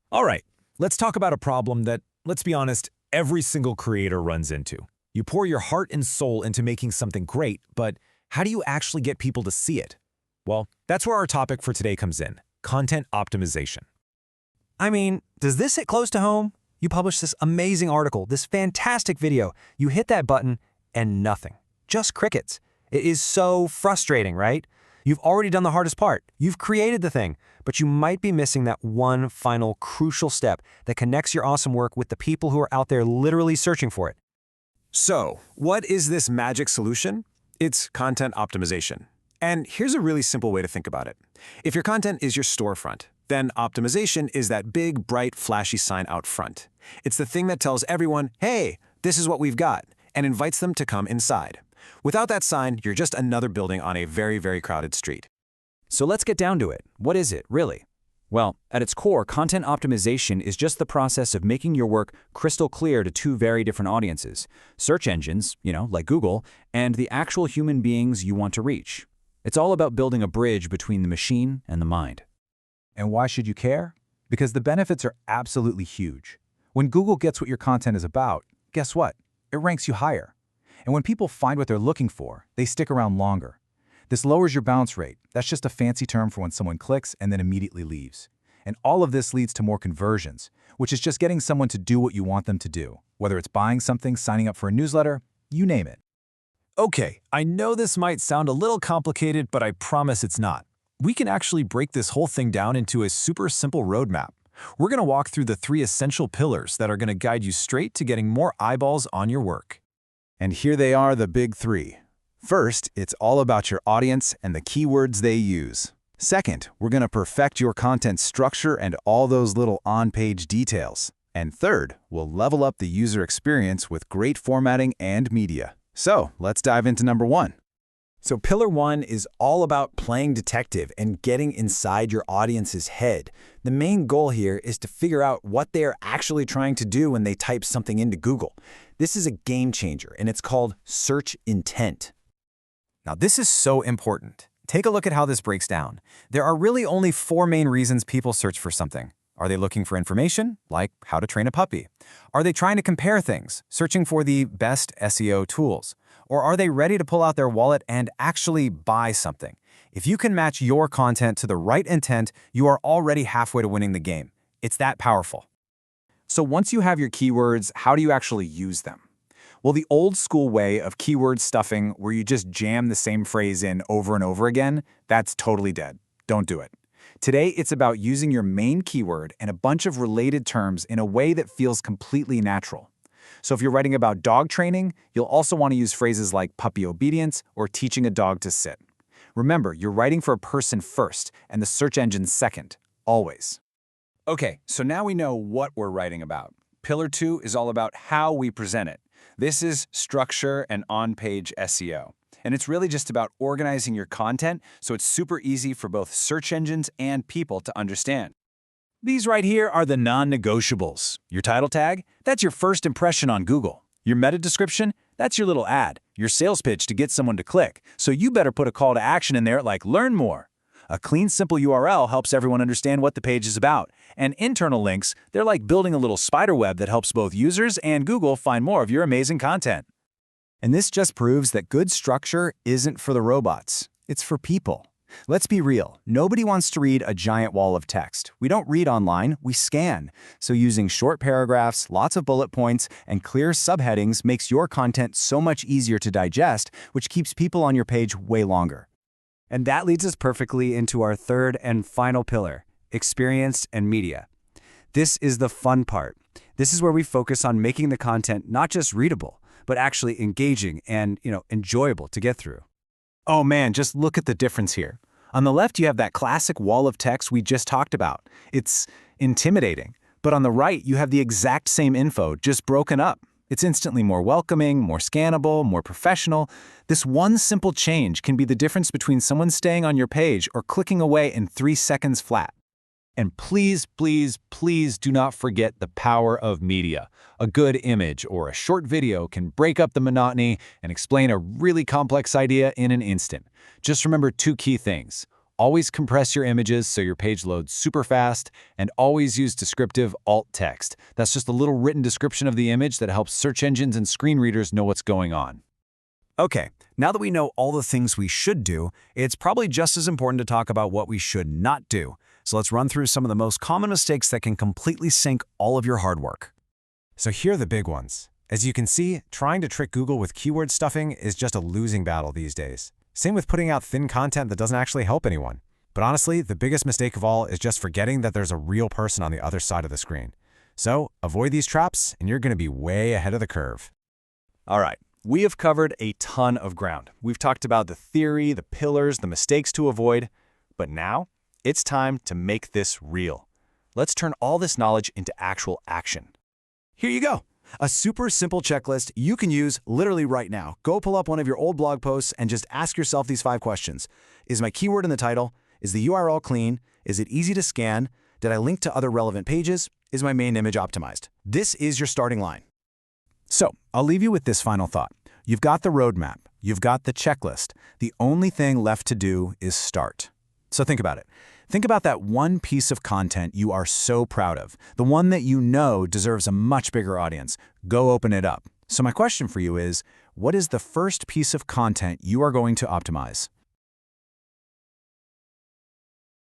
All right, let's talk about a problem that, let's be honest, every single creator runs into. You pour your heart and soul into making something great, but how do you actually get people to see it? Well, that's where our topic for today comes in, content optimization. I mean, does this hit close to home? You publish this amazing article, this fantastic video. You hit that button and nothing. Just crickets. It is so frustrating, right? You've already done the hardest part. You've created the thing, but you might be missing that one final crucial step that connects your awesome work with the people who are out there literally searching for it. So, what is this magic solution? It's content optimization. And here's a really simple way to think about it. If your content is your storefront, then optimization is that big, bright, flashy sign out front. It's the thing that tells everyone, hey, this is what we've got, and invites them to come inside. Without that sign, you're just another building on a very, very crowded street. So let's get down to it. What is it, really? Well, at its core, content optimization is just the process of making your work crystal clear to two very different audiences. Search engines, like Google, and the actual human beings you want to reach. It's all about building a bridge between the machine and the mind. And why should you care? Because the benefits are absolutely huge. When Google gets what your content is about, guess what? It ranks you higher. And when people find what they're looking for, they stick around longer. This lowers your bounce rate. That's just a fancy term for when someone clicks and then immediately leaves. And all of this leads to more conversions, which is just getting someone to do what you want them to do. Whether it's buying something, signing up for a newsletter, you name it. Okay, I know this might sound a little complicated, but I promise it's not. We can actually break this whole thing down into a super simple roadmap. We're going to walk through the 3 essential pillars that are going to guide you straight to getting more eyeballs on your work. And here they are, the big 3. First, it's all about your audience and the keywords they use. Second, we're going to perfect your content structure and all those little on-page details. And third, we'll level up the user experience with great formatting and media. So, let's dive into number 1. So pillar 1 is all about playing detective and getting inside your audience's head. The main goal here is to figure out what they are actually trying to do when they type something into Google. This is a game changer, and it's called search intent. Now, this is so important. Take a look at how this breaks down. There are really only 4 main reasons people search for something. Are they looking for information, like how to train a puppy? Are they trying to compare things, searching for the best SEO tools? Or are they ready to pull out their wallet and actually buy something? If you can match your content to the right intent, you are already halfway to winning the game. It's that powerful. So once you have your keywords, how do you actually use them? Well, the old school way of keyword stuffing, where you just jam the same phrase in over and over again, that's totally dead. Don't do it. Today, it's about using your main keyword and a bunch of related terms in a way that feels completely natural. So if you're writing about dog training, you'll also want to use phrases like puppy obedience or teaching a dog to sit. Remember, you're writing for a person first and the search engine second, always. Okay, so now we know what we're writing about. Pillar 2 is all about how we present it. This is structure and on-page SEO. And it's really just about organizing your content so it's super easy for both search engines and people to understand. These right here are the non-negotiables. Your title tag, that's your first impression on Google. Your meta description, that's your little ad, your sales pitch to get someone to click. So you better put a call to action in there like learn more. A clean, simple URL helps everyone understand what the page is about. And internal links, they're like building a little spider web that helps both users and Google find more of your amazing content. And this just proves that good structure isn't for the robots. It's for people. Let's be real. Nobody wants to read a giant wall of text. We don't read online, we scan. So using short paragraphs, lots of bullet points, and clear subheadings makes your content so much easier to digest, which keeps people on your page way longer. And that leads us perfectly into our third and final pillar, experience and media. This is the fun part. This is where we focus on making the content not just readable, but actually engaging and, enjoyable to get through. Oh man, just look at the difference here. On the left, you have that classic wall of text we just talked about. It's intimidating. But on the right, you have the exact same info, just broken up. It's instantly more welcoming, more scannable, more professional. This one simple change can be the difference between someone staying on your page or clicking away in 3 seconds flat. And please, please, please do not forget the power of media. A good image or a short video can break up the monotony and explain a really complex idea in an instant. Just remember 2 key things. Always compress your images so your page loads super fast, and always use descriptive alt text. That's just a little written description of the image that helps search engines and screen readers know what's going on. Okay, now that we know all the things we should do, it's probably just as important to talk about what we should not do. So let's run through some of the most common mistakes that can completely sink all of your hard work. So here are the big ones. As you can see, trying to trick Google with keyword stuffing is just a losing battle these days. Same with putting out thin content that doesn't actually help anyone. But honestly, the biggest mistake of all is just forgetting that there's a real person on the other side of the screen. So avoid these traps, and you're going to be way ahead of the curve. All right, we have covered a ton of ground. We've talked about the theory, the pillars, the mistakes to avoid. But now, it's time to make this real. Let's turn all this knowledge into actual action. Here you go. A super simple checklist you can use literally right now. Go pull up one of your old blog posts and just ask yourself these 5 questions. Is my keyword in the title? Is the URL clean? Is it easy to scan? Did I link to other relevant pages? Is my main image optimized? This is your starting line. So, I'll leave you with this final thought. You've got the roadmap. You've got the checklist. The only thing left to do is start. So think about it. Think about that one piece of content you are so proud of, the one that you know deserves a much bigger audience. Go open it up. So my question for you is, what is the first piece of content you are going to optimize?